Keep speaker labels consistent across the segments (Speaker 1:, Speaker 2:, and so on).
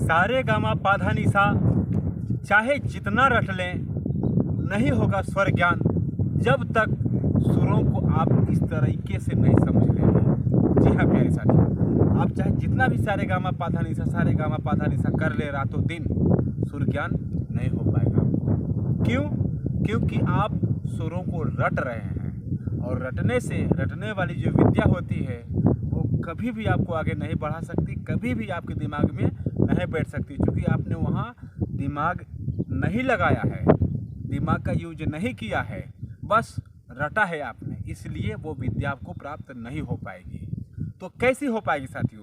Speaker 1: सारे गामा पाधा निशा चाहे जितना रट लें नहीं होगा स्वर ज्ञान जब तक सुरों को आप इस तरीके से नहीं समझ लेंगे। जी हाँ प्यारे साथियों, आप चाहे जितना भी सारे गामा पाधा निशा कर ले रातों दिन, सुर ज्ञान नहीं हो पाएगा। क्यों? क्योंकि आप सुरों को रट रहे हैं और रटने वाली जो विद्या होती है वो कभी भी आपको आगे नहीं बढ़ा सकती, कभी भी आपके दिमाग में नहीं बैठ सकती, क्योंकि आपने वहाँ दिमाग नहीं लगाया है, दिमाग का यूज नहीं किया है, बस रटा है आपने, इसलिए वो विद्या आपको प्राप्त नहीं हो पाएगी। तो कैसी हो पाएगी साथियों?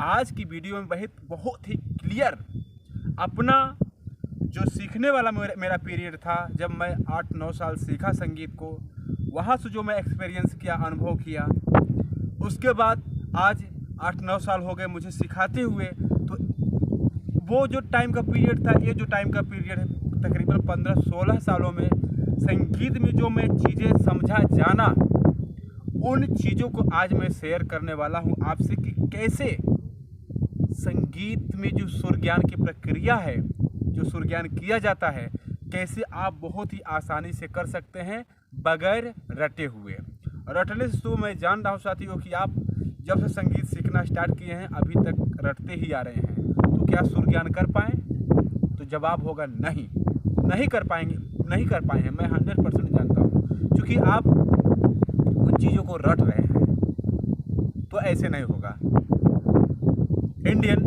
Speaker 1: आज की वीडियो में बहुत ही क्लियर अपना जो सीखने वाला मेरा पीरियड था, जब मैं 8-9 साल सीखा संगीत को, वहाँ से जो मैं एक्सपीरियंस किया, अनुभव किया, उसके बाद आज 8-9 साल हो गए मुझे सिखाते हुए। तो वो जो टाइम का पीरियड था, ये जो टाइम का पीरियड है, तकरीबन 15-16 सालों में संगीत में जो मैं चीज़ें समझा जाना, उन चीज़ों को आज मैं शेयर करने वाला हूँ आपसे कि कैसे संगीत में जो सुर ज्ञान की प्रक्रिया है, जो सुर ज्ञान किया जाता है, कैसे आप बहुत ही आसानी से कर सकते हैं बगैर रटे हुए। रटने से तो मैं जान रहा हूँ साथियों कि आप जब से संगीत सीखना स्टार्ट किए हैं अभी तक रटते ही आ रहे हैं। तो क्या सुर ज्ञान कर पाएँ? तो जवाब होगा नहीं कर पाएंगे, नहीं कर पाए हैं। मैं 100% जानता हूँ, क्योंकि आप उन चीज़ों को रट रहे हैं, तो ऐसे नहीं होगा। इंडियन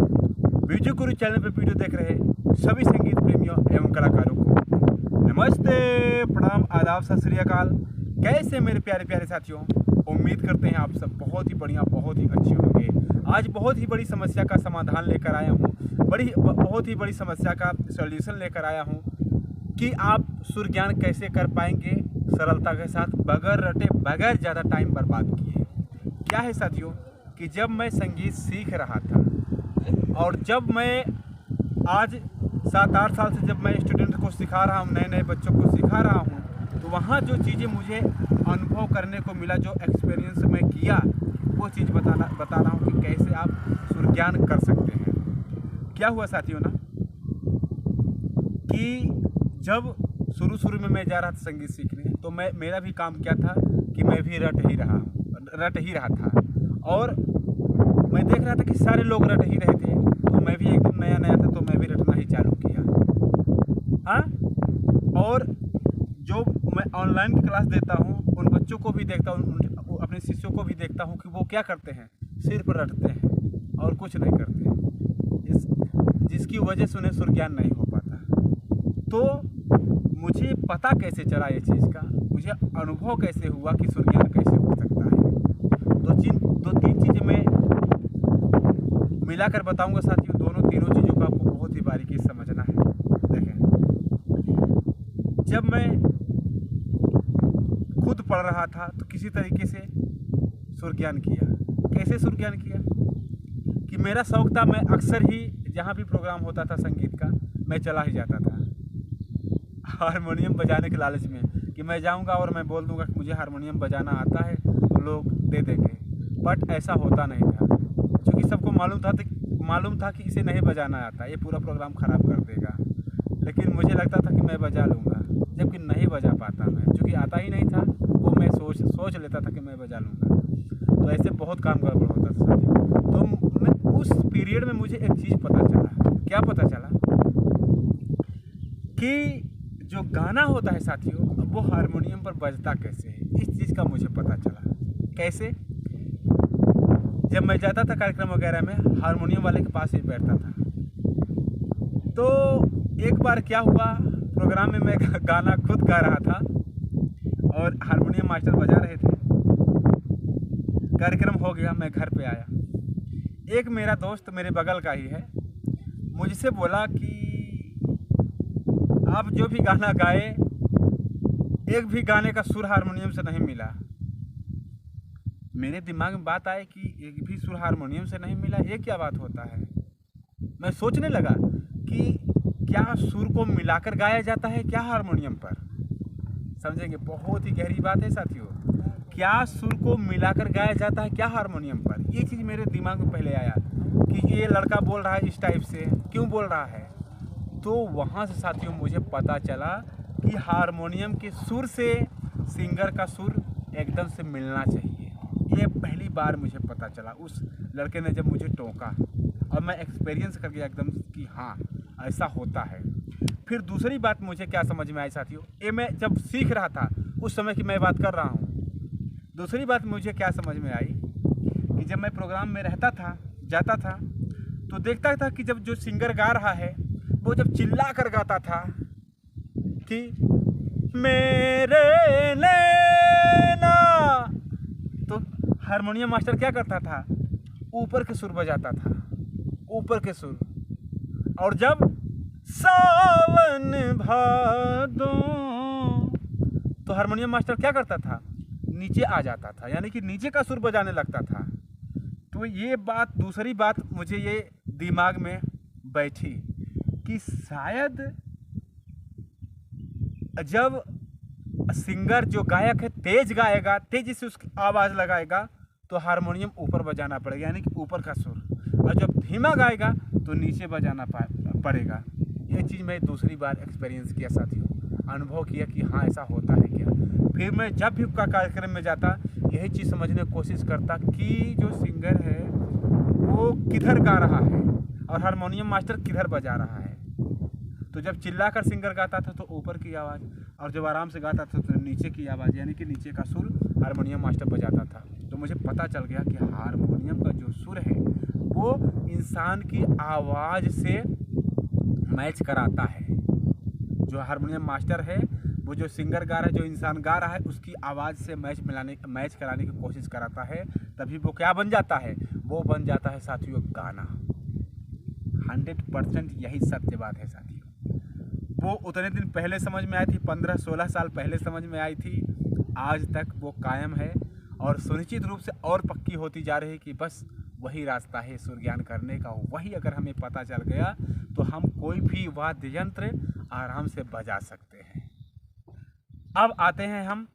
Speaker 1: म्यूजिक गुरु चैनल पर वीडियो देख रहे सभी संगीत प्रेमियों एवं कलाकारों को नमस्ते, प्रणाम, आदाब, सत श्री अकाल। कैसे मेरे प्यारे प्यारे साथियों? उम्मीद करते हैं आप सब बहुत ही बढ़िया, बहुत ही अच्छे होंगे। आज बहुत ही बड़ी समस्या का समाधान लेकर आया हूँ, बहुत ही बड़ी समस्या का सॉल्यूशन लेकर आया हूँ कि आप सुर ज्ञान कैसे कर पाएंगे सरलता के साथ, बगैर रटे, बगैर ज़्यादा टाइम बर्बाद किए। क्या है साथियों कि जब मैं संगीत सीख रहा था और जब मैं आज 7-8 साल से जब मैं स्टूडेंट को सिखा रहा हूँ, नए बच्चों को सिखा रहा हूँ, तो वहाँ जो चीज़ें मुझे अनुभव करने को मिला, जो एक्सपीरियंस मैं किया, वो चीज़ बता रहा हूँ कि कैसे आप सुर ज्ञान कर सकते हैं। क्या हुआ साथियों ना कि जब शुरू में मैं जा रहा था संगीत सीखने, तो मेरा भी काम क्या था कि मैं भी रट ही रहा था और मैं देख रहा था कि सारे लोग रट ही रहे थे, तो मैं भी एकदम नया था, तो मैं भी रटना ही चालू किया। हाँ, और जो मैं ऑनलाइन की क्लास देता हूँ, उन बच्चों को भी देखता हूँ, अपने शिष्यों को भी देखता हूँ कि वो क्या करते हैं, सिर्फ रटते हैं और कुछ नहीं करते हैं, जिसकी वजह से उन्हें सुर ज्ञान नहीं हो पाता। तो मुझे पता कैसे चला ये चीज़ का, मुझे अनुभव कैसे हुआ कि सुर ज्ञान कैसे हो सकता है। तो 2-3 चीज़ें मैं मिलाकर बताऊंगा साथियों। तीनों चीज़ों को आपको बहुत ही बारीकी से समझना है। देखें, जब मैं खुद पढ़ रहा था तो किसी तरीके से सुर ज्ञान किया। कैसे सुर ज्ञान किया कि मेरा शौक़ था, मैं अक्सर ही जहाँ भी प्रोग्राम होता था संगीत का, मैं चला ही जाता था हारमोनियम बजाने के लालच में कि मैं जाऊंगा और मैं बोल दूंगा कि मुझे हारमोनियम बजाना आता है, तो लोग दे देंगे। बट ऐसा होता नहीं था, क्योंकि सबको मालूम था कि इसे नहीं बजाना आता, ये पूरा प्रोग्राम ख़राब कर देगा। लेकिन मुझे लगता था कि मैं बजा लूँगा, जबकि नहीं बजा पाता मैं, क्योंकि आता ही नहीं था। वो मैं सोच लेता था कि मैं बजा लूँगा, तो ऐसे बहुत काम गड़बड़ होता था साथियों। तो मैं उस पीरियड में मुझे एक चीज़ पता चला। क्या पता चला कि जो गाना होता है साथियों, वो हारमोनियम पर बजता कैसे है, इस चीज़ का मुझे पता चला। कैसे? जब मैं जाता था कार्यक्रम वगैरह में, हारमोनियम वाले के पास ही बैठता था। तो एक बार क्या हुआ, प्रोग्राम में मैं गाना खुद गा रहा था और हारमोनियम मास्टर बजा रहे थे। कार्यक्रम हो गया, मैं घर पे आया। एक मेरा दोस्त मेरे बगल का ही है, मुझसे बोला कि आप जो भी गाना गाए, एक भी गाने का सुर हारमोनियम से नहीं मिला। मेरे दिमाग में बात आई कि एक भी सुर हारमोनियम से नहीं मिला, ये क्या बात होता है। मैं सोचने लगा कि क्या सुर को मिलाकर गाया जाता है क्या हारमोनियम पर? समझेंगे, बहुत ही गहरी बात है साथियों। क्या सुर को मिलाकर गाया जाता है क्या हारमोनियम पर? ये चीज़ मेरे दिमाग में पहले आया। कि ये लड़का बोल रहा है इस टाइप से, क्यों बोल रहा है। तो वहाँ से साथियों मुझे पता चला कि हारमोनियम के सुर से सिंगर का सुर एकदम से मिलना चाहिए। ये पहली बार मुझे पता चला उस लड़के ने जब मुझे टोका, और मैं एक्सपीरियंस कर गया एकदम कि हाँ ऐसा होता है। फिर दूसरी बात मुझे क्या समझ में आई साथियों, ये मैं जब सीख रहा था उस समय की मैं बात कर रहा हूँ। दूसरी बात मुझे क्या समझ में आई कि जब मैं प्रोग्राम में रहता था, जाता था, तो देखता था कि जब जो सिंगर गा रहा है वो जब चिल्ला कर गाता था कि मेरे नैना, तो हारमोनियम मास्टर क्या करता था, ऊपर के सुर बजाता था, ऊपर के सुर। और जब सावन भादो, तो हारमोनियम मास्टर क्या करता था, नीचे आ जाता था, यानी कि नीचे का सुर बजाने लगता था। तो ये बात, दूसरी बात मुझे ये दिमाग में बैठी कि शायद जब सिंगर जो गायक है तेज गाएगा, तेजी से उसकी आवाज़ लगाएगा, तो हारमोनियम ऊपर बजाना पड़ेगा, यानी कि ऊपर का सुर। और जब धीमा गाएगा तो नीचे बजाना पड़ेगा। ये चीज़ मैं दूसरी बार एक्सपीरियंस किया साथियों, अनुभव किया कि हाँ ऐसा होता है क्या। फिर मैं जब भी कार्यक्रम में जाता यही चीज़ समझने की कोशिश करता कि जो सिंगर है वो किधर गा रहा है और हारमोनियम मास्टर किधर बजा रहा है। तो जब चिल्ला कर सिंगर गाता था तो ऊपर की आवाज़, और जब आराम से गाता था तो नीचे की आवाज़, यानी कि नीचे का सुर हारमोनियम मास्टर बजाता था। तो मुझे पता चल गया कि हारमोनियम का जो सुर है वो इंसान की आवाज़ से मैच कराता है। जो हारमोनियम मास्टर है वो जो सिंगर गा रहा है, जो इंसान गा रहा है, उसकी आवाज़ से मैच कराने की कोशिश कराता है, तभी वो क्या बन जाता है, वो बन जाता है साथियों गाना। 100% यही सत्य बात है साथियों। वो उतने दिन पहले समझ में आई थी, 15-16 साल पहले समझ में आई थी, आज तक वो कायम है और सुनिश्चित रूप से और पक्की होती जा रही है कि बस वही रास्ता है सुर ज्ञान करने का। वही अगर हमें पता चल गया तो हम कोई भी वाद्य यंत्र आराम से बजा सकते हैं। अब आते हैं हम,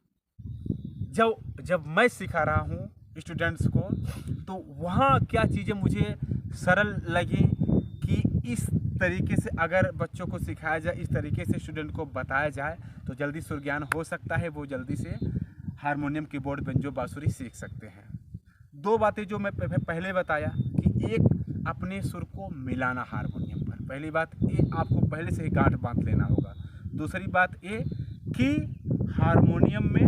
Speaker 1: जब मैं सिखा रहा हूँ स्टूडेंट्स को, तो वहाँ क्या चीज़ें मुझे सरल लगी कि इस तरीके से अगर बच्चों को सिखाया जाए, इस तरीके से स्टूडेंट को बताया जाए तो जल्दी सुर ज्ञान हो सकता है, वो जल्दी से हारमोनियम कीबोर्ड बेंजो बांसुरी सीख सकते हैं। दो बातें जो मैं पहले बताया कि एक अपने सुर को मिलाना हारमोनियम पर, पहली बात ये आपको पहले से ही गांठ बांध लेना होगा। दूसरी बात ये कि हारमोनियम में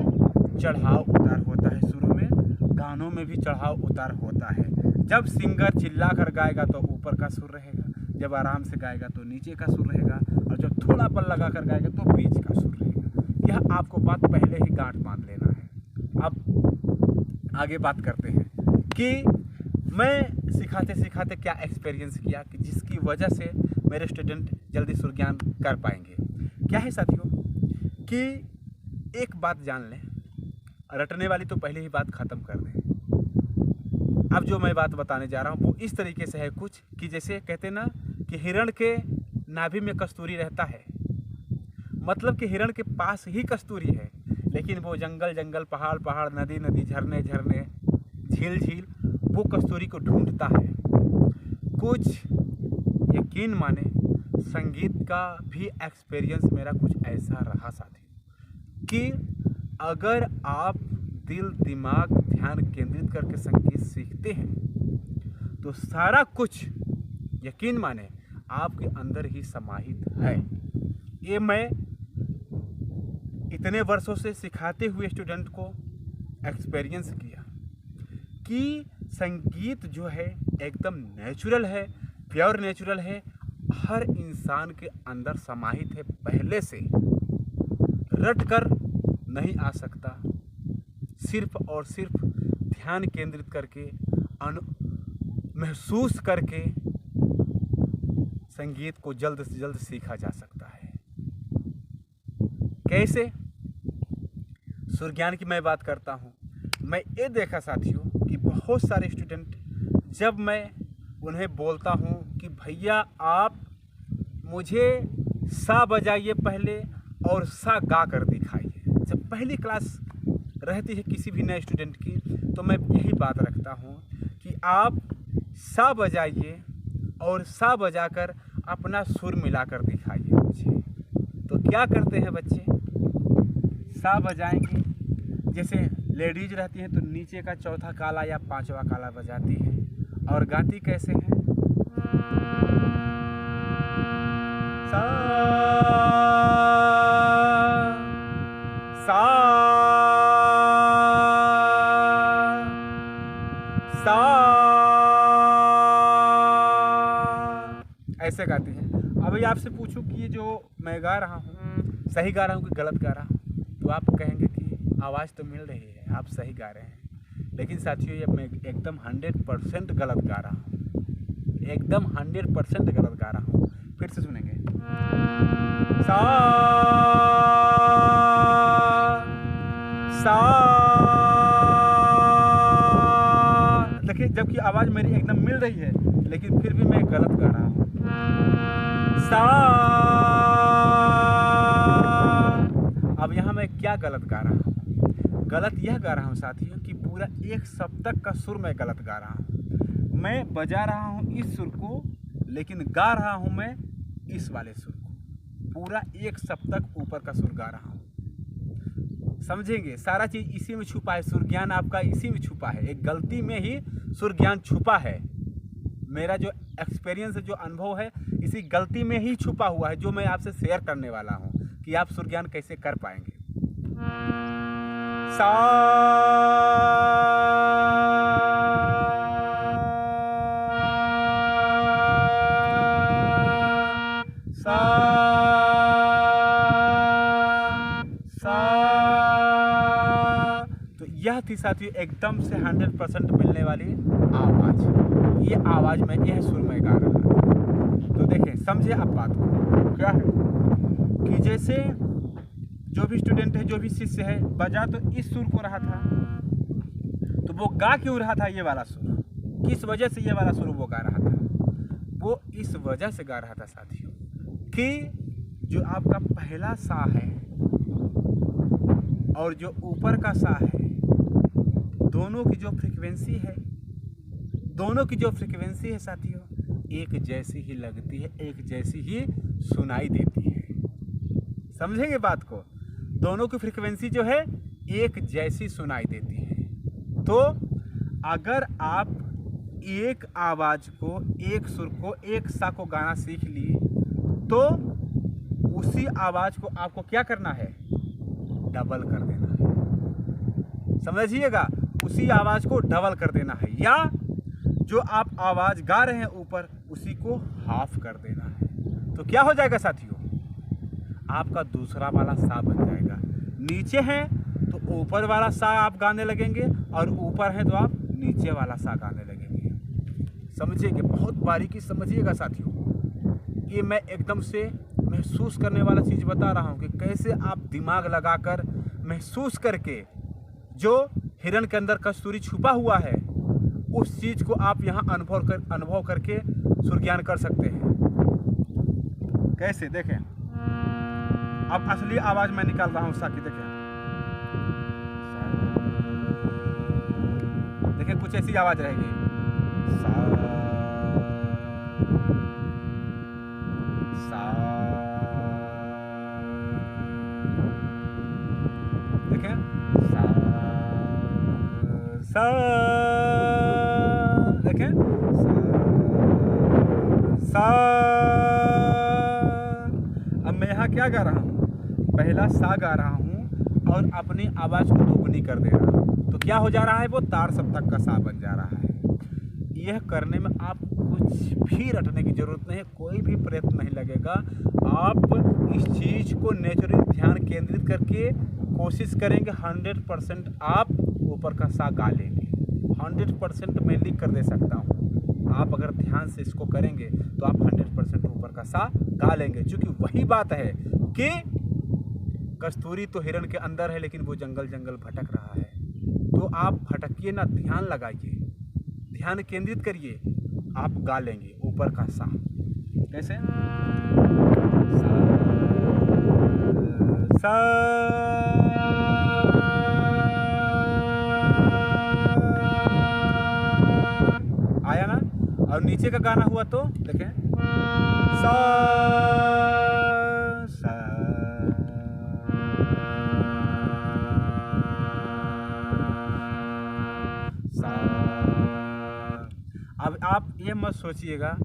Speaker 1: चढ़ाव उतार होता है, सुरों में, गानों में भी चढ़ाव उतार होता है। जब सिंगर चिल्ला कर गाएगा तो ऊपर का सुर रहेगा, जब आराम से गाएगा तो नीचे का सुर रहेगा, और जब थोड़ा बल लगा कर गाएगा तो बीच का सुर रहेगा। यह आपको बात पहले ही गांठ बांध लेना है। अब आगे बात करते हैं कि मैं सिखाते सिखाते क्या एक्सपीरियंस किया कि जिसकी वजह से मेरे स्टूडेंट जल्दी सुर ज्ञान कर पाएंगे। क्या है साथियों कि एक बात जान लें, रटने वाली तो पहले ही बात ख़त्म कर दें। अब जो मैं बात बताने जा रहा हूँ वो इस तरीके से है कुछ कि जैसे कहते ना कि हिरण के नाभि में कस्तूरी रहता है, मतलब कि हिरण के पास ही कस्तूरी है, लेकिन वो जंगल जंगल, पहाड़ पहाड़, नदी नदी, झरने झरने, झील झील, वो कस्तूरी को ढूंढता है। कुछ यकीन माने संगीत का भी एक्सपीरियंस मेरा कुछ ऐसा रहा साथी कि अगर आप दिल दिमाग ध्यान केंद्रित करके संगीत सीखते हैं तो सारा कुछ यकीन माने आपके अंदर ही समाहित है। ये मैं इतने वर्षों से सिखाते हुए स्टूडेंट को एक्सपीरियंस किया कि संगीत जो है एकदम नेचुरल है, प्योर नेचुरल है, हर इंसान के अंदर समाहित है, पहले से रट कर नहीं आ सकता। सिर्फ और सिर्फ ध्यान केंद्रित करके, महसूस करके संगीत को जल्द से जल्द सीखा जा सकता है। कैसे? सुर ज्ञान की मैं बात करता हूँ। मैं ये देखा साथियों कि बहुत सारे स्टूडेंट, जब मैं उन्हें बोलता हूँ कि भैया आप मुझे सा बजाइए पहले और सा गा कर दिखाइए, जब पहली क्लास रहती है किसी भी नए स्टूडेंट की, तो मैं यही बात रखता हूँ कि आप सा बजाइए और सा बजाकर अपना सुर मिलाकर दिखाइए मुझे। तो क्या करते हैं बच्चे, सा बजाएंगे, जैसे लेडीज रहती हैं तो नीचे का चौथा काला या पांचवा काला बजाती हैं, और गाती कैसे हैं, सा सा सा, ऐसे गाती हैं। अभी आपसे पूछूं कि ये जो मैं गा रहा हूँ सही गा रहा हूँ कि गलत गा रहा हूँ, तो आप कहेंगे कि आवाज़ तो मिल रही है, आप सही गा रहे हैं। लेकिन साथियों ये मैं एकदम 100% गलत गा रहा हूँ, एकदम 100% गलत गा रहा हूँ। फिर से सुनेंगे, सा सा, देखिए जबकि आवाज़ मेरी एकदम मिल रही है लेकिन फिर भी मैं गलत गा रहा हूँ। सा, अब यहाँ मैं क्या गलत गा रहा हूँ, गलत यह गा रहा हूँ साथियों कि पूरा एक सप्तक का सुर मैं गलत गा रहा हूँ। मैं बजा रहा हूँ इस सुर को लेकिन गा रहा हूँ मैं इस वाले सुर को, पूरा एक सप्तक ऊपर का सुर गा रहा हूँ। समझेंगे, सारा चीज़ इसी में छुपा है, सुर ज्ञान आपका इसी में छुपा है, एक गलती में ही सुर ज्ञान छुपा है। मेरा जो एक्सपीरियंस है, जो अनुभव है, इसी गलती में ही छुपा हुआ है, जो मैं आपसे शेयर करने वाला हूँ कि आप सुर ज्ञान कैसे कर पाएंगे। सा सा सा, तो यह थी साथियों एकदम से 100% मिलने वाली आवाज़। ये आवाज़ में, यह सुर में गा रहा था। तो देखें, समझे आप बात को, क्या है कि जैसे जो भी स्टूडेंट है, जो भी शिष्य है, बजा तो इस सुर को रहा था, तो वो गा क्यों रहा था ये वाला सुर, किस वजह से ये वाला सुर वो गा रहा था, वो इस वजह से गा रहा था साथियों कि जो आपका पहला सा है और जो ऊपर का सा है, दोनों की जो फ्रीक्वेंसी है साथियों, एक जैसी ही लगती है, एक जैसी ही सुनाई देती है। समझेंगे बात को, दोनों की फ्रीक्वेंसी जो है एक जैसी सुनाई देती है। तो अगर आप एक आवाज़ को, एक सुर को, एक सा को गाना सीख लिए, तो उसी आवाज़ को आपको क्या करना है, डबल कर देना है। समझिएगा, उसी आवाज़ को डबल कर देना है, या जो आप आवाज़ गा रहे हैं ऊपर, उसी को हाफ कर देना है। तो क्या हो जाएगा साथियों, आपका दूसरा वाला सा बन जाएगा। नीचे हैं तो ऊपर वाला सा आप गाने लगेंगे, और ऊपर हैं तो आप नीचे वाला सा गाने लगेंगे। समझिएगा, बहुत बारीकी समझिएगा साथियों, ये मैं एकदम से महसूस करने वाला चीज़ बता रहा हूँ कि कैसे आप दिमाग लगाकर महसूस करके जो हिरण के अंदर कस्तूरी छुपा हुआ है, उस चीज़ को आप यहाँ अनुभव करके सुर ज्ञान कर सकते हैं। कैसे, देखें, अब असली आवाज़ मैं निकाल रहा हूँ सा की, देखें कुछ ऐसी आवाज़ रहेगी, सा सा, देखें, सा सा, देखें, सा। अब मैं यहाँ क्या गा रहा हूँ, पहला सा गा रहा हूँ और अपनी आवाज़ को दोगुनी कर दे रहा हूँ, तो क्या हो जा रहा है, वो तार सप्तक का सा बन जा रहा है। यह करने में आप कुछ भी रटने की ज़रूरत नहीं है, कोई भी प्रयत्न नहीं लगेगा। आप इस चीज़ को नेचुरली ध्यान केंद्रित करके कोशिश करेंगे, 100% आप ऊपर का सा गा लेंगे। 100% मैं लिख कर दे सकता हूँ, आप अगर ध्यान से इसको करेंगे तो आप 100% ऊपर का सा गा लेंगे। क्योंकि वही बात है कि कस्तूरी तो हिरण के अंदर है, लेकिन वो जंगल जंगल भटक रहा है। तो आप भटकिए ना, ध्यान लगाइए, ध्यान केंद्रित करिए, आप गा लेंगे ऊपर का सा। कैसे, सा सा, आया ना। नीचे का गाना हुआ तो देखें सा सा। अब आप ये मत सोचिएगा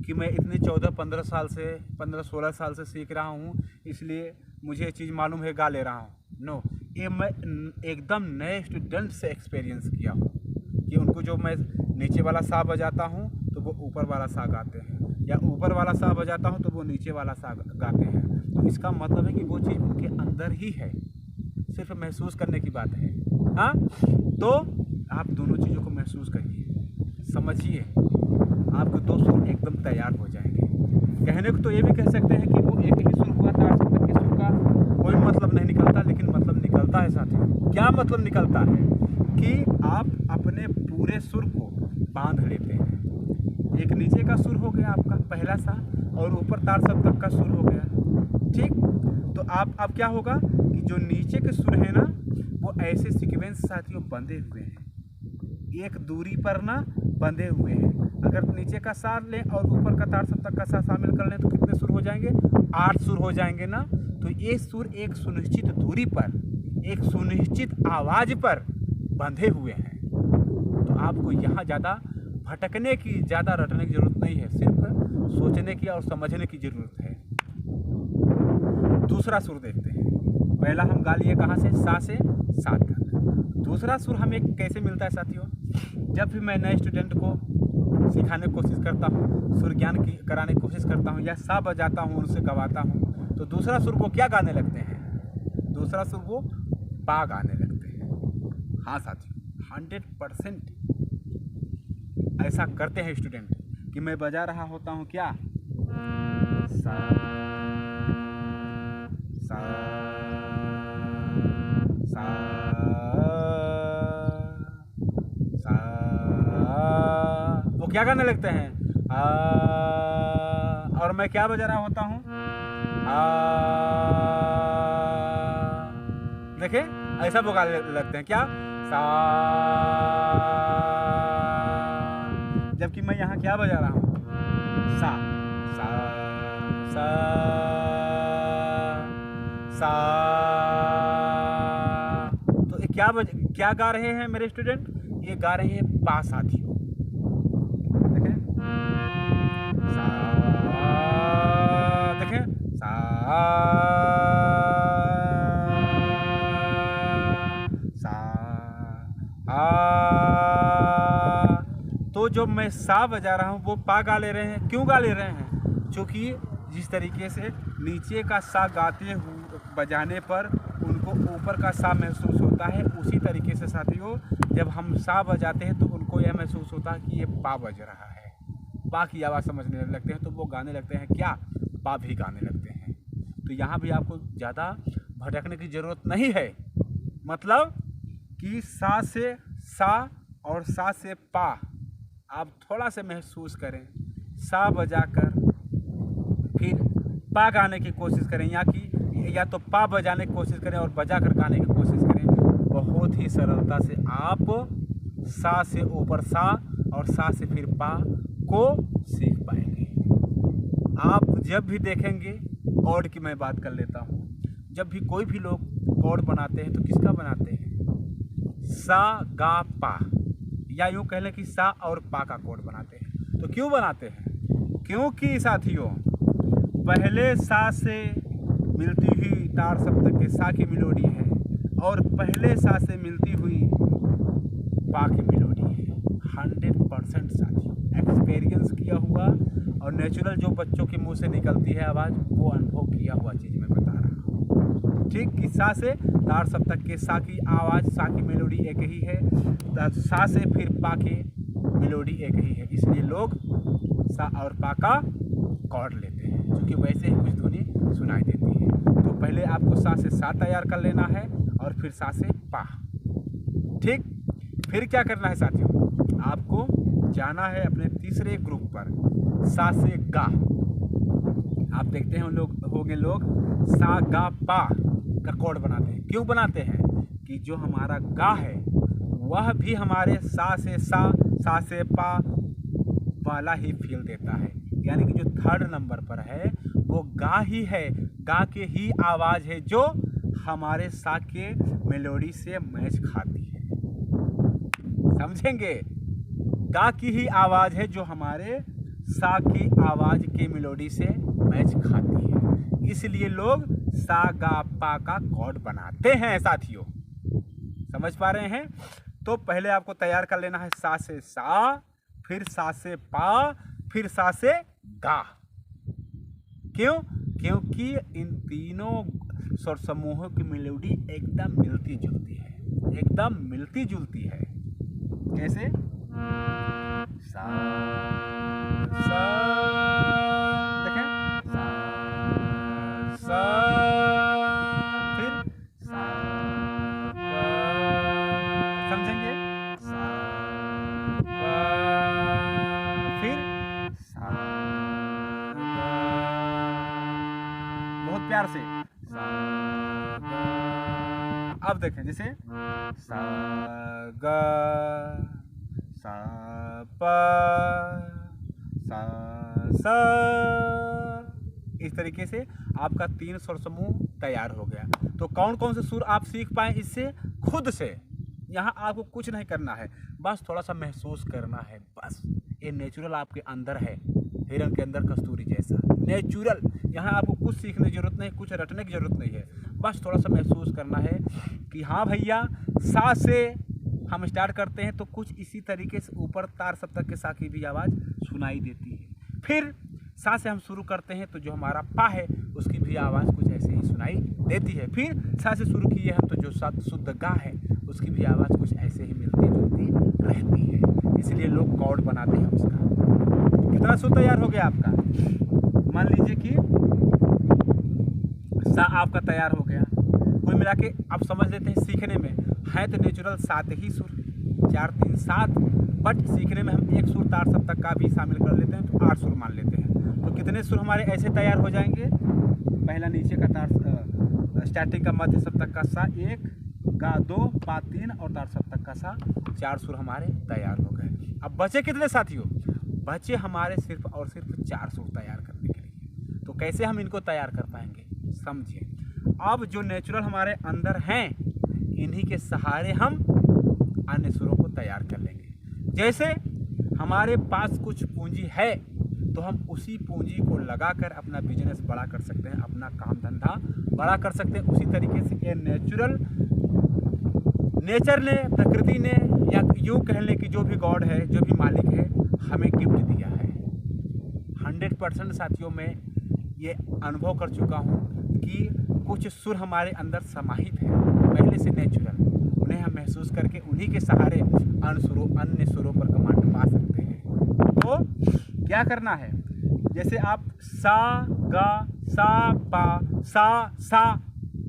Speaker 1: कि मैं इतने 14-15 साल से 15-16 साल से सीख रहा हूँ इसलिए मुझे ये चीज़ मालूम है गा ले रहा हूँ। नो, ये मैं एकदम नए स्टूडेंट से एक्सपीरियंस किया हूँ कि उनको जो मैं नीचे वाला सा बजाता हूँ तो वो ऊपर वाला सा गाते हैं, या ऊपर वाला सा बजाता हूँ तो वो नीचे वाला सा गाते हैं। तो इसका मतलब है कि वो चीज़ उनके अंदर ही है, सिर्फ महसूस करने की बात है। हाँ, तो आप दोनों चीज़ों को महसूस करिए, समझिए, आपके दो सुर एकदम तैयार हो जाएंगे। कहने को तो ये भी कह सकते हैं कि वो एक ही सुर हुआ, तार सप्तक के सुर का कोई मतलब नहीं निकलता, लेकिन मतलब निकलता है साथियों। क्या मतलब निकलता है कि आप अपने पूरे सुर को बांध लेते हैं। एक नीचे का सुर हो गया आपका पहला सा, और ऊपर तार सप्तक का सुर हो गया, ठीक। तो आप अब क्या होगा कि जो नीचे के सुर है ना, वो ऐसे सीक्वेंस साथियों बंधे हुए हैं, एक दूरी पर ना बंधे हुए हैं। अगर नीचे का सा लें और ऊपर का तार सप्तक का सा शामिल कर लें तो कितने सुर हो जाएंगे? 8 सुर हो जाएंगे ना। तो ये सुर एक सुनिश्चित दूरी पर, एक सुनिश्चित आवाज़ पर बंधे हुए हैं। तो आपको यहाँ ज़्यादा भटकने की, ज़्यादा रटने की ज़रूरत नहीं है, सिर्फ सोचने की और समझने की ज़रूरत है। दूसरा सुर देखते हैं। पहला हम गा लिए कहाँ से? सा से सा तक। दूसरा सुर हमें कैसे मिलता है साथियों? जब भी मैं नए स्टूडेंट को सिखाने की कोशिश करता हूँ, सुर ज्ञान की कराने की कोशिश करता हूँ, या सा बजाता हूँ, उनसे गवाता हूँ, तो दूसरा सुर वो क्या गाने लगते हैं? दूसरा सुर वो पा गाने लगते हैं। हाँ साथियों, 100% ऐसा करते हैं स्टूडेंट कि मैं बजा रहा होता हूँ क्या, सा सा सा सा, वो क्या गाने लगते हैं? आ, और मैं क्या बजा रहा होता हूँ? आ। देखे, ऐसा वो गाने लगते हैं क्या, सा। जबकि मैं यहाँ क्या बजा रहा हूँ? सा सा सा सा। तो ये क्या गा रहे हैं मेरे स्टूडेंट? ये गा रहे हैं पा साथियों। देखें, सा, देखें, सा सा आ। तो जो मैं सा बजा रहा हूँ वो पा गा ले रहे हैं। क्यों गा ले रहे हैं? क्योंकि जिस तरीके से नीचे का सा गाते हुए बजाने पर उनको ऊपर का सा महसूस होता है, उसी तरीके से साथियों जब हम सा बजाते हैं तो उनको यह महसूस होता है कि ये पा बज रहा है। पा की आवाज़ समझने लगते हैं तो वो गाने लगते हैं क्या, पा भी गाने लगते हैं। तो यहाँ भी आपको ज़्यादा भटकने की ज़रूरत नहीं है। मतलब कि सा से सा और सा से पा आप थोड़ा से महसूस करें, सा बजाकर फिर पा गाने की कोशिश करें, या तो पा बजाने की कोशिश करें और बजा कर गाने की कोशिश करें। बहुत ही सरलता से आप सा से ऊपर सा और सा से फिर पा को सीख पाएंगे। आप जब भी देखेंगे, कॉर्ड की मैं बात कर लेता हूँ, जब भी कोई भी लोग कॉर्ड बनाते हैं तो किसका बनाते हैं? सा गा पा, या यूँ कह लें कि सा और पा का कॉर्ड बनाते हैं। तो क्यों बनाते हैं? क्योंकि साथियों पहले सा से मिलती हुई तार सप्तक के सा की मेलोडी है और पहले सा से मिलती हुई पा की मेलोडी है। 100% साथियों एक्सपीरियंस किया हुआ और नेचुरल जो बच्चों के मुंह से निकलती है आवाज़, वो अनुभव किया हुआ चीज़ मैं बता रहा हूँ। ठीक, कि सा से तार सप्तक के सा की आवाज़, सा की मेलोडी एक ही है, सा से फिर पा की मेलोडी एक ही है। इसलिए लोग सा और पा का कॉर्ड लेते हैं, क्योंकि वैसे ही कुछ धुनी सुनाई देती है। तो पहले आपको सा से सा तैयार कर लेना है और फिर सा से पा। ठीक, फिर क्या करना है साथियों? आपको जाना है अपने तीसरे ग्रुप पर, सा से गा। आप देखते हैं लोग सा गा पा का कॉर्ड बनाते हैं। क्यों बनाते हैं? कि जो हमारा गा है वह भी हमारे सा से पा, वाला ही फील देता है। यानी कि जो थर्ड नंबर पर है वो गा ही है, गा के ही आवाज़ है जो हमारे सा के मेलोडी से मैच खाती है। समझेंगे? गा की ही आवाज़ है जो हमारे सा की आवाज़ के मेलोडी से मैच खाती है। इसलिए लोग सा गा पा का कॉर्ड बनाते हैं साथियों। समझ पा रहे हैं? तो पहले आपको तैयार कर लेना है सा से सा, फिर सा से पा, फिर सा से गा। क्यों? क्योंकि इन तीनों स्वर समूहों की मेलोडी एकदम मिलती जुलती है, एकदम मिलती जुलती है। कैसे? सा सा, देखें, सा सा, फिर सा पा, समझेंगे? सा पा, फिर सा गा, बहुत प्यार से सा गा। अब देखें, जैसे सा गा, सा पा, सा सा, इस तरीके से आपका 3 स्वर समूह तैयार हो गया। तो कौन कौन से सुर आप सीख पाए इससे? खुद से। यहाँ आपको कुछ नहीं करना है, बस थोड़ा सा महसूस करना है। बस ये नेचुरल आपके अंदर है, हिरन के अंदर कस्तूरी जैसा नेचुरल। यहाँ आपको कुछ सीखने की जरूरत नहीं, कुछ रटने की जरूरत नहीं है, बस थोड़ा सा महसूस करना है कि हाँ भैया, सा से हम स्टार्ट करते हैं तो कुछ इसी तरीके से ऊपर तार सप्तक के सा की भी आवाज़ सुनाई देती है। फिर सा से हम शुरू करते हैं तो जो हमारा पा है उसकी भी आवाज़ कुछ ऐसे ही सुनाई देती है। फिर सा से शुरू किए हम तो जो शुद्ध गा है उसकी भी आवाज़ कुछ ऐसे ही मिलती जुलती रहती है। इसलिए लोग कॉर्ड बनाते हैं उसका। कितना सुर तैयार हो गया आपका? मान लीजिए कि सा आपका तैयार हो गया। कुल मिला के आप समझ लेते हैं सीखने में है तो नेचुरल 7 ही सुर, 4 3 7, बट सीखने में हम एक सुर तार सप्तक का भी शामिल कर लेते हैं तो 8 सुर मान लेते हैं। तो कितने सुर हमारे ऐसे तैयार हो जाएंगे? पहला नीचे का तार स्टार्टिंग का मध्य सप्तक का सा 1, गा 2, पा 3 और तार सप्तक का सा 4 सुर हमारे तैयार हो गए। अब बचे कितने साथियों? बचे हमारे सिर्फ और सिर्फ 4 सुर तैयार करने के लिए। तो कैसे हम इनको तैयार कर पाएंगे? समझिए। अब जो नेचुरल हमारे अंदर हैं इन्हीं के सहारे हम अन्य सुरों को तैयार कर लेंगे। जैसे हमारे पास कुछ पूंजी है तो हम उसी पूंजी को लगाकर अपना बिजनेस बड़ा कर सकते हैं, अपना काम धंधा बड़ा कर सकते हैं। उसी तरीके से ये नेचर ने, प्रकृति ने, या यूँ कह लें कि जो भी गॉड है, जो भी मालिक है, हमें गिफ्ट दिया है। 100% साथियों में ये अनुभव कर चुका हूँ कि कुछ सुर हमारे अंदर समाहित है पहले से नेचुरल, उन्हें हम महसूस करके उन्हीं के सहारे अन्य सुरों पर कमांड पा सकते हैं। तो क्या करना है? जैसे आप सा गा सा पा सा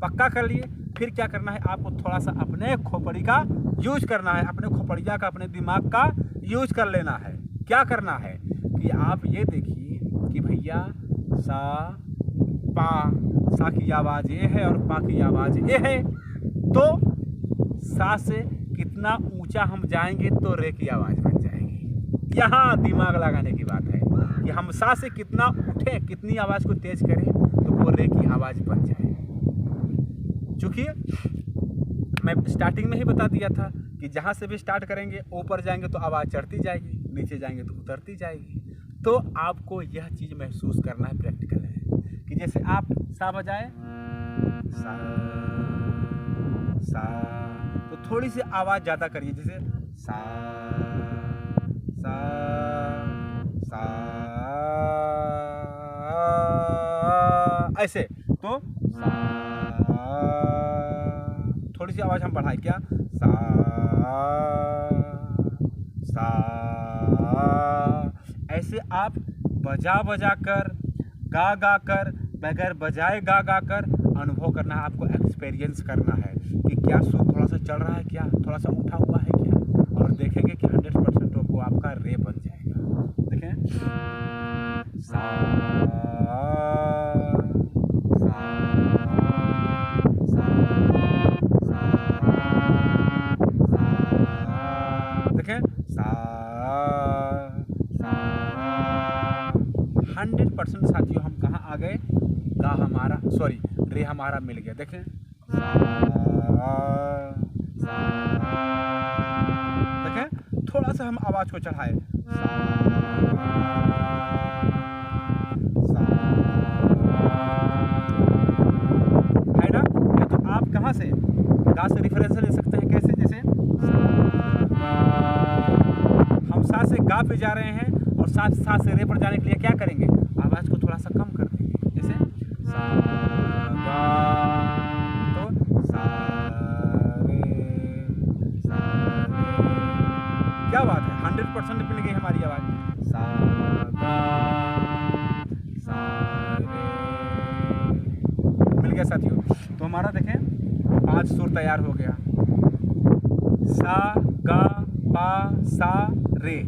Speaker 1: पक्का कर लिए, फिर क्या करना है? आपको थोड़ा सा अपने खोपड़ी का यूज करना है, अपने खोपड़िया का, अपने दिमाग का यूज कर लेना है। क्या करना है कि आप ये देखिए कि भैया सा पा, सा की आवाज़ ये है और पा की आवाज़ ये है, तो सा से कितना ऊंचा हम जाएंगे तो रे की आवाज़ बन जाएगी। यहाँ दिमाग लगाने की बात है कि हम सा से कितना उठे, कितनी आवाज़ को तेज करें तो वो रे की आवाज़ बन जाए। चूँकि मैं स्टार्टिंग में ही बता दिया था कि जहाँ से भी स्टार्ट करेंगे ऊपर जाएंगे तो आवाज़ चढ़ती जाएगी, नीचे जाएंगे तो उतरती जाएगी। तो आपको यह चीज़ महसूस करना है, प्रैक्टिकल है कि जैसे आप सा बजाए सा सा, तो थोड़ी सी आवाज़ ज़्यादा करिए, जैसे सा सा सा, ऐसे। तो सा, थोड़ी सी आवाज़ हम बढ़ाएं, क्या? सा सा, ऐसे आप बजा कर, गा कर, बगैर बजाए गा कर अनुभव करना है। आपको एक्सपीरियंस करना है कि क्या सुर थोड़ा सा चल रहा है, क्या थोड़ा सा उठा हुआ है क्या, और देखेंगे कि 100% वो आपका रे बन जाएगा। देखें सा सा सा सा, देखें सा सा आ गए, गा हमारा सॉरी रे हमारा मिल गया। देखें देखें थोड़ा सा हम आवाज को चढ़ाए, है ना। ये तो आप कहाँ से गा से रेफरेंस ले सकते हैं, कैसे, जैसे हम सा से गा पे जा रहे हैं और सा से रे पर जाने के लिए क्या करेंगे, आवाज को थोड़ा सा कम कर देंगे, जैसे सा गा, तो सा रे, क्या बात है, 100% मिल गई हमारी आवाज, सा गा सा रे, मिल गया साथियों। तो हमारा देखें 5 सुर तैयार हो गया, सा गा पा सा रे,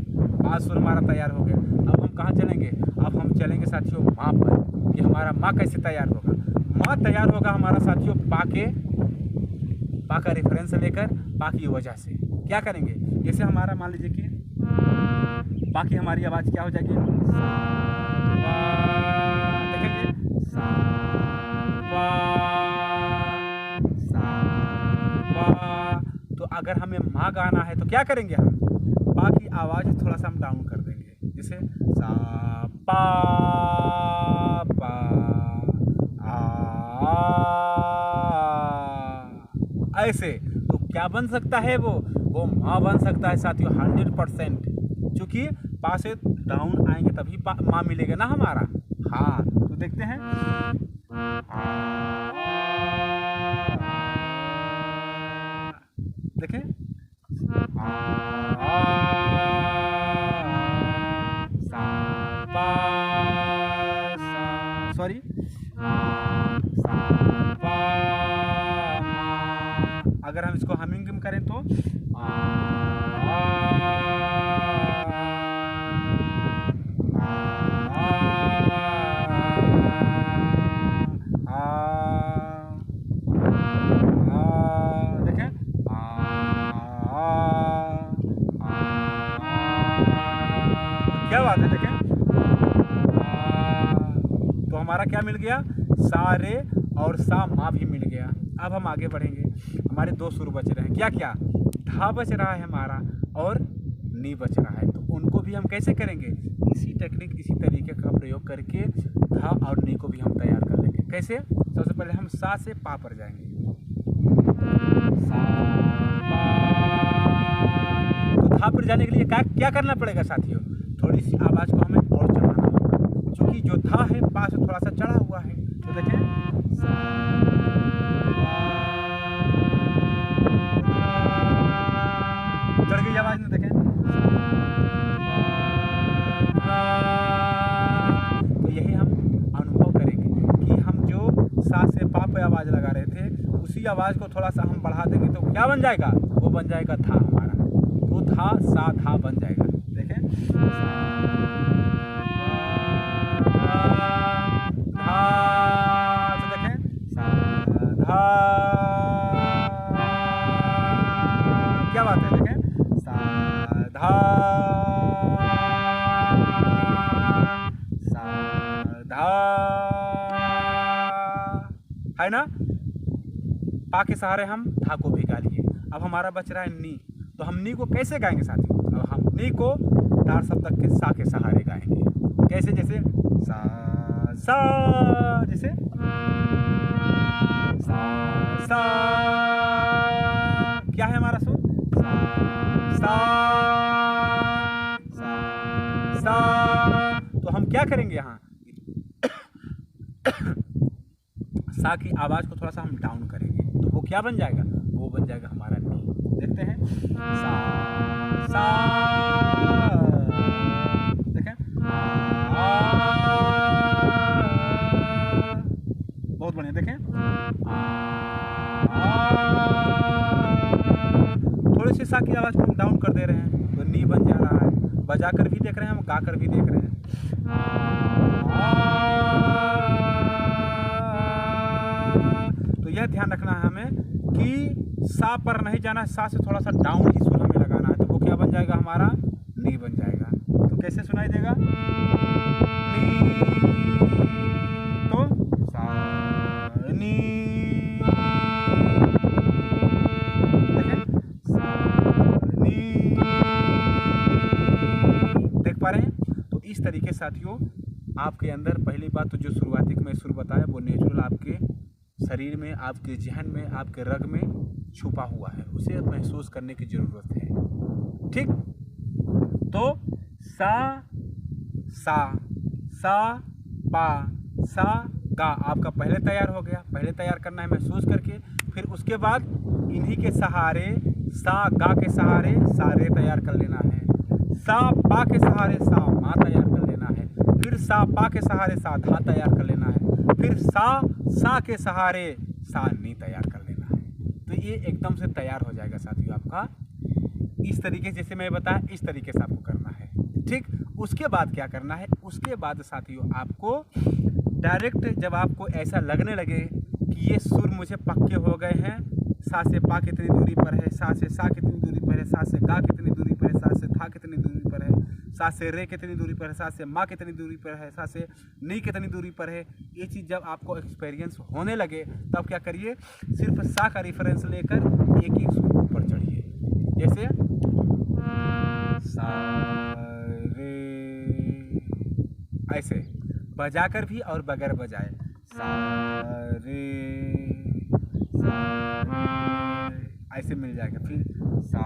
Speaker 1: 5 सुर हमारा तैयार हो गया। अब हम कहाँ चलेंगे, अब हम चलेंगे साथियों माँ पर, कि हमारा माँ कैसे तैयार होगा। माँ तैयार होगा हमारा साथियों पा का रेफरेंस लेकर, पा की वजह से क्या करेंगे, जैसे हमारा मान लीजिए कि पा की हमारी आवाज़ क्या हो जाएगी, देखेंगे सा पा। तो अगर हमें माँ गाना है तो क्या करेंगे, हम पा की आवाज़ थोड़ा सा हम डाउन कर देंगे, जैसे सा पा पा आ, ऐसे। तो क्या बन सकता है, वो माँ बन सकता है साथियों 100%, क्योंकि पा से डाउन आएंगे तभी माँ मिलेगा ना हमारा। हाँ तो देखते हैं, देखें सॉरी अगर हम इसको हमिंग करें तो देखें क्या बात है, देखें तो हमारा क्या मिल गया, सा रे और सा मा भी मिल गया। अब हम आगे बढ़ेंगे, हमारे 2 सुर बच रहे हैं, क्या क्या, धा बच रहा है हमारा और नी बच रहा है। तो उनको भी हम कैसे करेंगे, इसी टेक्निक इसी तरीके का प्रयोग करके धा और नी को भी हम तैयार कर लेंगे। कैसे, सबसे पहले हम सा से पा पर जाएंगे, सा पा। तो धा पर जाने के लिए क्या करना पड़ेगा साथियों, थोड़ी सी आवाज़ को हमें और चढ़ाना होगा, क्योंकि जो धा है पा से थोड़ा सा चढ़ा हुआ है। तो देखें चढ़ गई आवाज़ में, देखें तो यही हम अनुभव करेंगे कि हम जो सा से पा पे आवाज़ लगा रहे थे, उसी आवाज़ को थोड़ा सा हम बढ़ा देंगे तो क्या बन जाएगा, वो बन जाएगा धा हमारा, तो धा सा धा बन जाएगा। देखें तो देखें धा, क्या बात है, देखें सा धा है ना। पा के सहारे हम धा को भी गा लिए। अब हमारा बच रहा है नी, तो हम नी को कैसे गाएंगे साथियों, अब हम नी को तार सप्तक के सा के सहारे गाएंगे, कैसे, जैसे सा सा, जैसे सा सा, क्या है हमारा सुर, सा सा सा। तो हम क्या करेंगे यहाँ सा की आवाज़ को थोड़ा सा हम डाउन करेंगे, तो वो क्या बन जाएगा, वो बन जाएगा हमारा नी। देखते हैं सा सा, देखें बहुत बढ़िया, देखें थोड़ी सी सा की आवाज़ को हम डाउन कर दे रहे हैं तो नी बन जा रहा है। बजा कर भी देख रहे हैं हम, गा कर भी देख रहे हैं। तो यह ध्यान रखना है हमें कि सा पर नहीं जाना, सा से थोड़ा सा डाउन ही सुर हमें लगाना है, तो वो क्या बन जाएगा हमारा, नी बन जाएगा। तो कैसे सुनाई देगा, नी साथियों आपके अंदर पहली बात तो जो शुरुआती में सुर बताया वो नेचुरल आपके शरीर में, आपके जहन में, आपके रग में छुपा हुआ है, उसे महसूस करने की ज़रूरत है। ठीक, तो सा पा सा गा आपका पहले तैयार हो गया। पहले तैयार करना है महसूस करके, फिर उसके बाद इन्हीं के सहारे सा गा के सहारे सा रे तैयार कर लेना है, सा पा के सहारे सा मा तैयार कर लेना है, फिर सा पा के सहारे सा धा तैयार कर लेना है, फिर सा के सहारे सा नी तैयार कर लेना है। तो ये एकदम से तैयार हो जाएगा साथियों आपका। इस तरीके जैसे मैं बताया इस तरीके से आपको करना है। ठीक, उसके बाद क्या करना है, उसके बाद साथियों आपको डायरेक्ट जब आपको ऐसा लगने लगे कि ये सुर मुझे पक्के हो गए हैं, सा से पा कितनी दूरी पर है, सा से सा कितनी दूरी पर है, सा से गा कितनी दूरी पर है, सा से था कितनी दूरी पर है, सा से रे कितनी दूरी पर है, सा से मा कितनी दूरी पर है, सा से नी कितनी दूरी पर है। ये चीज़ जब आपको एक्सपीरियंस होने लगे तब क्या करिए, सिर्फ सा का रेफरेंस लेकर एक एक सुर ऊपर चढ़िए। जैसे सा रे, ऐसे बजाकर भी और बगैर बजाए सा रे ऐसे मिल जाएगा। फिर सा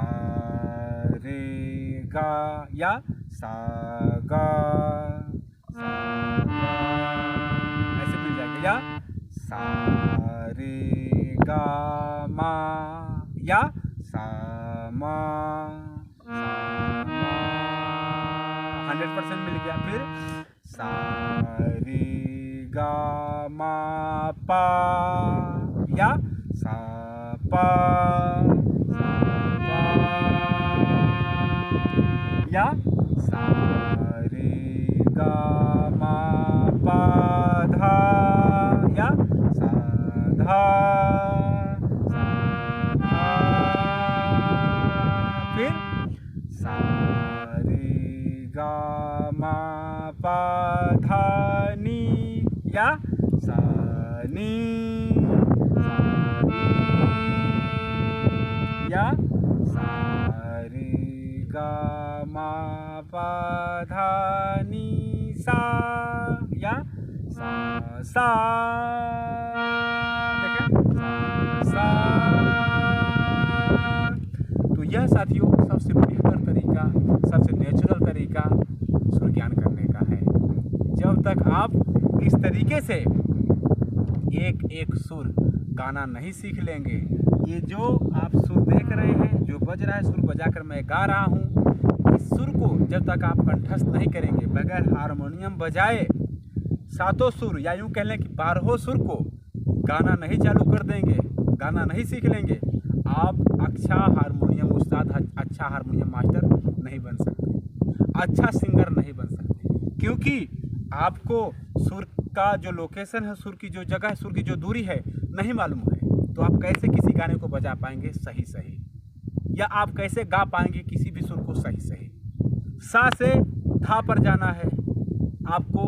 Speaker 1: रे गा या सा गा ऐसे मिल जाएगा, या सा रे गा मा या सा मा 100% मिल गया। फिर सा रे गा मा पा या सा पा या सा रे गा मा पा धा या सा धा, फिर सा रे गा मा पा धा नी या सा नी या सा रे गा मा पा धा नी सा या सा सा। तो यह साथियों सबसे बेहतर तरीका, सबसे नेचुरल तरीका सुर ज्ञान करने का है। जब तक आप इस तरीके से एक एक सुर गाना नहीं सीख लेंगे, ये जो आप सुर देख रहे हैं, जो बज रहा है, सुर बजाकर मैं गा रहा हूँ, इस सुर को जब तक आप कंठस्थ नहीं करेंगे, बगैर हारमोनियम बजाए सातों सुर या यूँ कह लें कि 12 सुर को गाना नहीं चालू कर देंगे, गाना नहीं सीख लेंगे, आप अच्छा हारमोनियम उस्ताद, अच्छा हारमोनियम मास्टर नहीं बन सकते, अच्छा सिंगर नहीं बन सकते। क्योंकि आपको सुर का जो लोकेशन है, सुर की जो जगह है, सुर की जो दूरी है नहीं मालूम है, तो आप कैसे किसी गाने को बजा पाएंगे सही सही, या आप कैसे गा पाएंगे किसी भी सुर को सही सही। सा से धा पर जाना है, आपको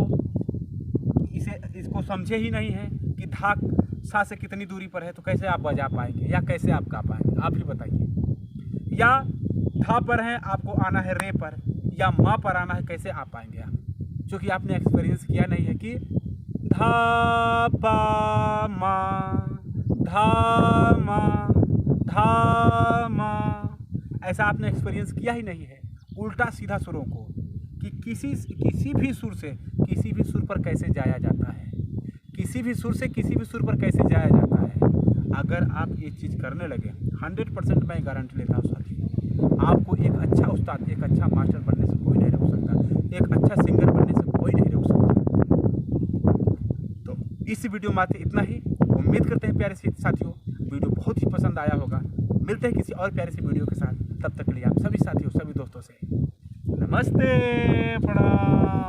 Speaker 1: इसको समझे ही नहीं है कि धा सा से कितनी दूरी पर है, तो कैसे आप बजा पाएंगे या कैसे आप गा पाएंगे, आप ही बताइए। या धा पर है, आपको आना है रे पर, या मा पर आना है, कैसे आ पाएंगे आप, क्योंकि आपने एक्सपीरियंस किया नहीं है कि धा पा मा धा मा धा मा, ऐसा आपने एक्सपीरियंस किया ही नहीं है। उल्टा सीधा सुरों को कि किसी भी सुर से किसी भी सुर पर कैसे जाया जाता है, किसी भी सुर से किसी भी सुर पर कैसे जाया जाता है। अगर आप ये चीज़ करने लगे, 100% मैं गारंटी लेता हूँ साथियों, आपको एक अच्छा उस्ताद, एक अच्छा मास्टर बनने से कोई नहीं रोक सकता, एक अच्छा सिंगर बनने से कोई नहीं रोक सकता। तो इस वीडियो में आते इतना ही। उम्मीद करते हैं प्यारे साथियों वीडियो बहुत ही पसंद आया होगा। मिलते हैं किसी और प्यारे सी वीडियो के साथ, तब तक के लिए आप सभी साथियों, सभी दोस्तों से नमस्ते, प्रणाम।